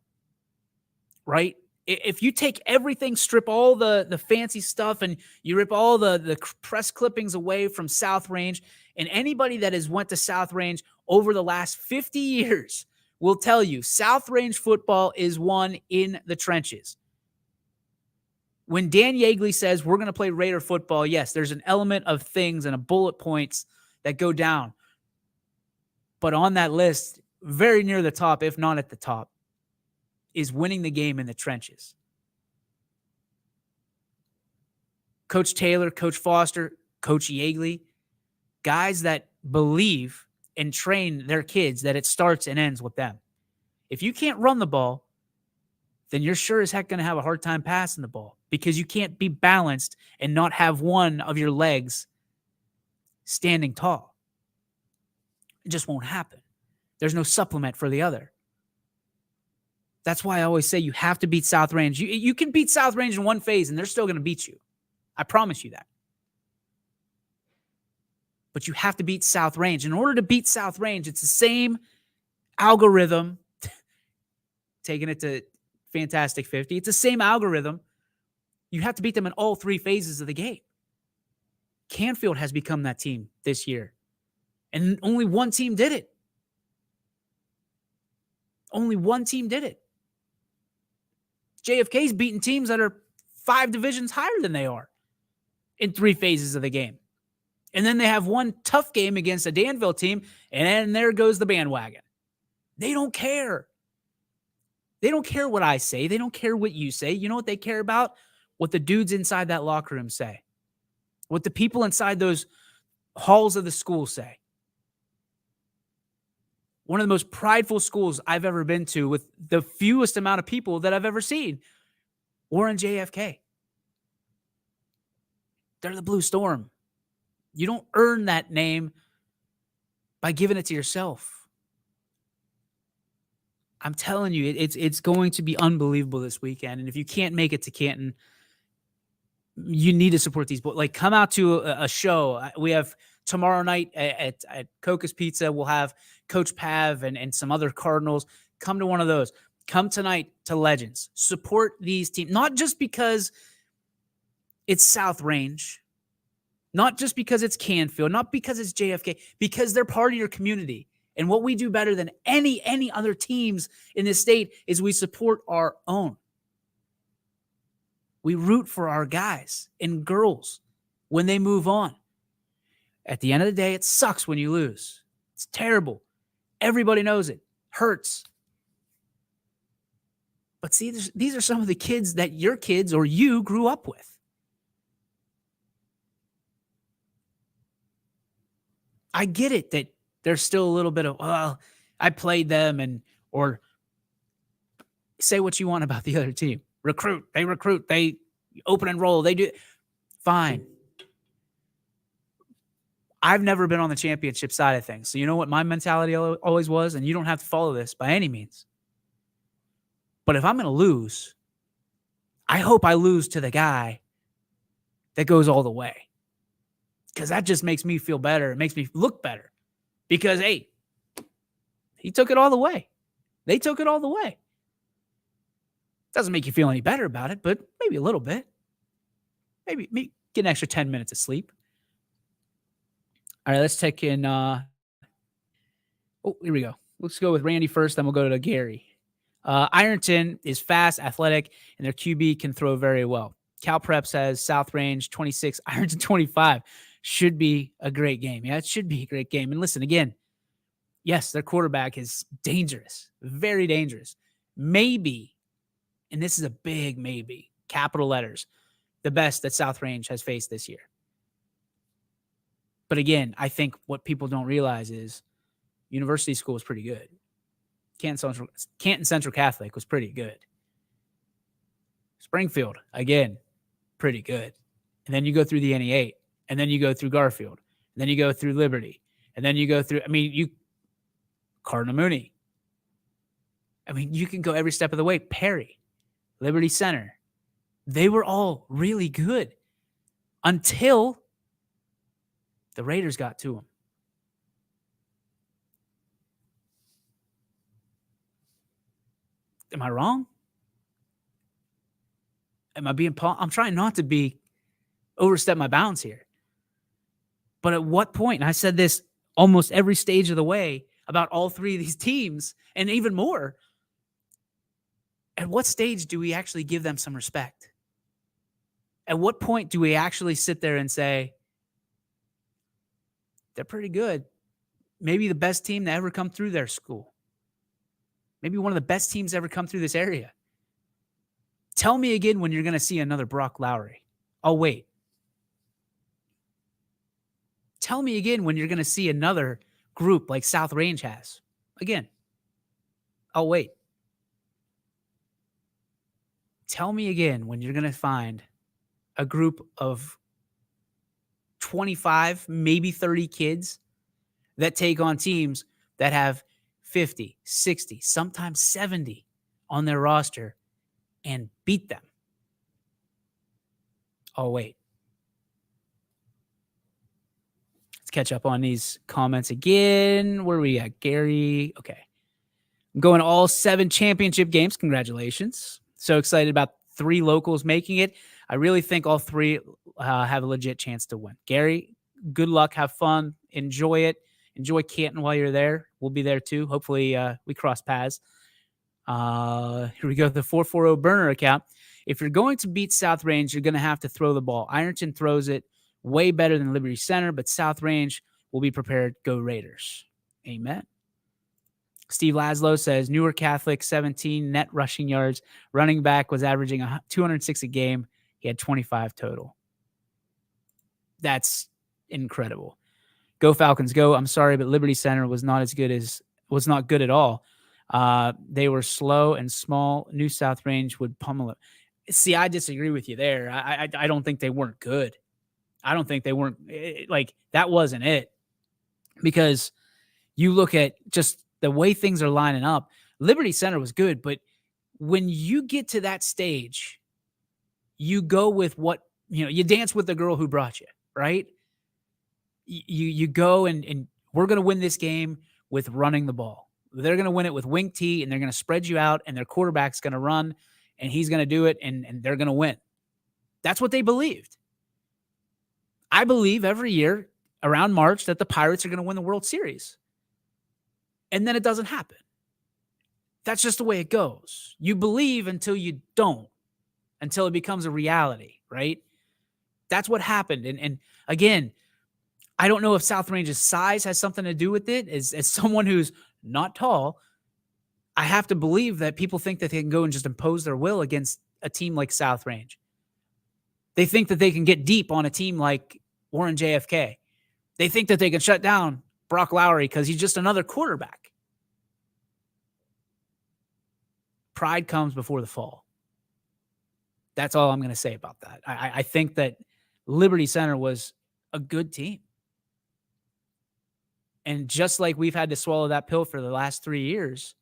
right? If you take everything, strip all the fancy stuff, and you rip all the press clippings away from South Range, and anybody that has went to South Range over the last 50 years will tell you South Range football is won in the trenches. When Dan Yeagley says we're going to play Raider football, yes, there's an element of things and a bullet points that go down. But on that list, very near the top, if not at the top, is winning the game in the trenches. Coach Taylor, Coach Foster, Coach Yeagley, guys that believe and train their kids that it starts and ends with them. If you can't run the ball, then you're sure as heck going to have a hard time passing the ball because you can't be balanced and not have one of your legs standing tall. It just won't happen. There's no supplement for the other. That's why I always say you have to beat South Range. You can beat South Range in one phase, and they're still going to beat you. I promise you that. But you have to beat South Range. In order to beat South Range, it's the same algorithm, taking it to Fantastic 50. It's the same algorithm. You have to beat them in all three phases of the game. Canfield has become that team this year. And only one team did it. Only one team did it. JFK's beaten teams that are 5 divisions higher than they are in 3 phases of the game. And then they have one tough game against a Danville team, and then there goes the bandwagon. They don't care. They don't care what I say. They don't care what you say. You know what they care about? What the dudes inside that locker room say. What the people inside those halls of the school say. One of the most prideful schools I've ever been to with the fewest amount of people that I've ever seen. Warren JFK. They're the Blue Storm. You don't earn that name by giving it to yourself. I'm telling you, it's going to be unbelievable this weekend. And if you can't make it to Canton, you need to support these boys. Like, come out to a show. We have tomorrow night at Coca's Pizza. We'll have Coach Pav and some other Cardinals. Come to one of those. Come tonight to Legends. Support these teams. Not just because it's South Range. Not just because it's Canfield. Not because it's JFK. Because they're part of your community. And what we do better than any other teams in this state is we support our own. We root for our guys and girls when they move on. At the end of the day, it sucks when you lose. It's terrible. Everybody knows it. Hurts. But see, these are some of the kids that your kids or you grew up with. I get it that there's still a little bit of, well, I played them or say what you want about the other team. Recruit, they open and roll, they do. Fine. I've never been on the championship side of things. So you know what my mentality always was? And you don't have to follow this by any means. But if I'm going to lose, I hope I lose to the guy that goes all the way. Because that just makes me feel better. It makes me look better. Because, hey, he took it all the way. They took it all the way. Doesn't make you feel any better about it, but maybe a little bit. Maybe get an extra 10 minutes of sleep. All right, let's take in. Here we go. Let's go with Randy first, then we'll go to Gary. Ironton is fast, athletic, and their QB can throw very well. Cal Prep says South Range 26, Ironton 25. Should be a great game. Yeah, it should be a great game. And listen, again, yes, their quarterback is dangerous, very dangerous. Maybe, and this is a big maybe, capital letters, the best that South Range has faced this year. But again, I think what people don't realize is University School was pretty good. Canton Central Catholic was pretty good. Springfield, again, pretty good. And then you go through the NE8, and then you go through Garfield, and then you go through Liberty, and then you go through, Cardinal Mooney. You can go every step of the way. Perry, Liberty Center. They were all really good until the Raiders got to them. Am I wrong? Am I being? I'm trying not to overstep my bounds here. But at what point, and I said this almost every stage of the way about all three of these teams and even more, at what stage do we actually give them some respect? At what point do we actually sit there and say, they're pretty good? maybe the best team to ever come through their school. Maybe one of the best teams ever come through this area. Tell me again when you're going to see another Brock Lowry. I'll wait. Tell me again when you're going to see another group like South Range has. Again, I'll wait. Tell me again when you're going to find a group of 25, maybe 30 kids that take on teams that have 50, 60, sometimes 70 on their roster and beat them. Oh, wait. Let's catch up on these comments again. Where are we at? Gary. Okay. I'm going to all 7 championship games. Congratulations. So excited about 3 locals making it. I really think all 3 have a legit chance to win. Gary, good luck. Have fun. Enjoy it. Enjoy Canton while you're there. We'll be there too. Hopefully we cross paths. Here we go. The 440 burner account. If you're going to beat South Range, you're going to have to throw the ball. Ironton throws it way better than Liberty Center, but South Range will be prepared. Go Raiders. Amen. Steve Laszlo says, Newark Catholic, 17 net rushing yards. Running back was averaging 206 a game. He had 25 total. That's incredible. Go Falcons, go. I'm sorry, but Liberty Center was not good at all. They were slow and small. New South Range would pummel it. See, I disagree with you there. I don't think they weren't good. I don't think they weren't that wasn't it. Because you look at just the way things are lining up. Liberty Center was good, but when you get to that stage, you go with you dance with the girl who brought you, right? You go and we're going to win this game with running the ball. They're going to win it with wing T, and they're going to spread you out, and their quarterback's going to run, and he's going to do it, and they're going to win. That's what they believed. I believe every year around March that the Pirates are going to win the World Series. And then it doesn't happen. That's just the way it goes. You believe until you don't, until it becomes a reality, right? That's what happened. And again, I don't know if South Range's size has something to do with it. As someone who's not tall, I have to believe that people think that they can go and just impose their will against a team like South Range. They think that they can get deep on a team like Warren JFK. They think that they can shut down Brock Lowry because he's just another quarterback. Pride comes before the fall. That's all I'm going to say about that. I think that Liberty Center was a good team. And just like we've had to swallow that pill for the last 3 years,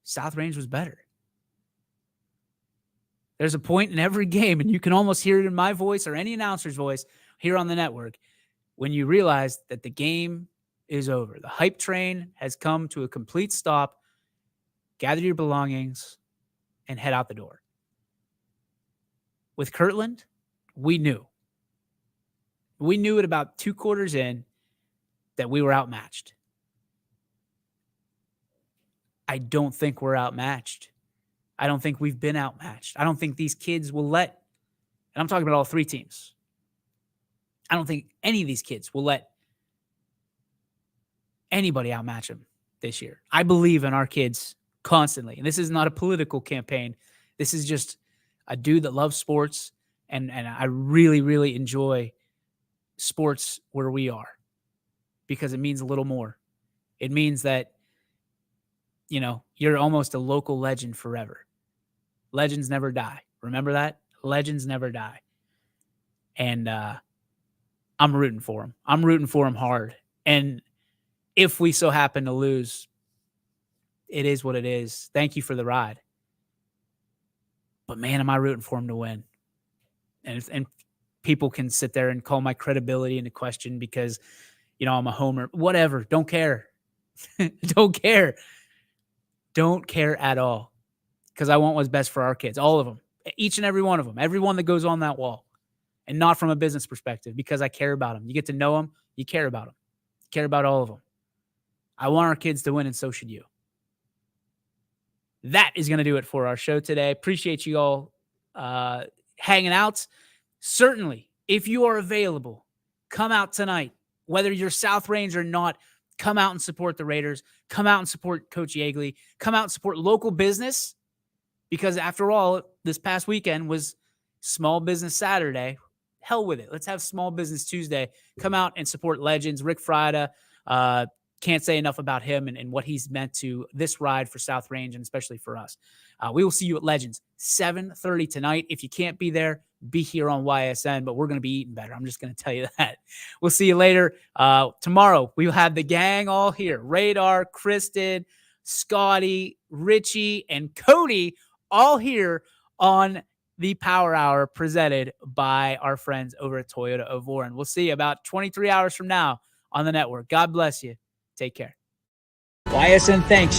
South Range was better. There's a point in every game, and you can almost hear it in my voice or any announcer's voice here on the network, when you realize that the game is over. The hype train has come to a complete stop. Gather your belongings and head out the door. With Kirtland, we knew. We knew it about 2 quarters in that we were outmatched. I don't think we're outmatched. I don't think we've been outmatched. I don't think these kids will and I'm talking about all 3 teams. I don't think any of these kids will let anybody outmatch them this year. I believe in our kids constantly. And this is not a political campaign. This is just a dude that loves sports. And I really, really enjoy sports where we are because it means a little more. It means that, you're almost a local legend forever. Legends never die. Remember that? Legends never die. And I'm rooting for him. I'm rooting for him hard. And if we so happen to lose, it is what it is. Thank you for the ride. But man, am I rooting for him to win. And people can sit there and call my credibility into question because, I'm a homer. Whatever. Don't care. Don't care. Don't care at all. Because I want what's best for our kids. All of them. Each and every one of them. Everyone that goes on that wall. And not from a business perspective because I care about them. You get to know them. You care about them. You care about all of them. I want our kids to win, and so should you. That is going to do it for our show today. Appreciate you all hanging out. Certainly, if you are available, come out tonight. whether you're South Range or not, come out and support the Raiders. Come out and support Coach Yeagley. Come out and support local business, because after all, this past weekend was Small Business Saturday. Hell with it. Let's have Small Business Tuesday. Come out and support legends. Rick Frieda, can't say enough about him and what he's meant to this ride for South Range and especially for us. We will see you at Legends, 7:30 tonight. If you can't be there, be here on YSN, but we're going to be eating better. I'm just going to tell you that. We'll see you later. Tomorrow, we will have the gang all here. Radar, Kristen, Scotty, Richie, and Cody all here on the Power Hour presented by our friends over at Toyota of Warren. We'll see you about 23 hours from now on the network. God bless you. Take care. YSN thanks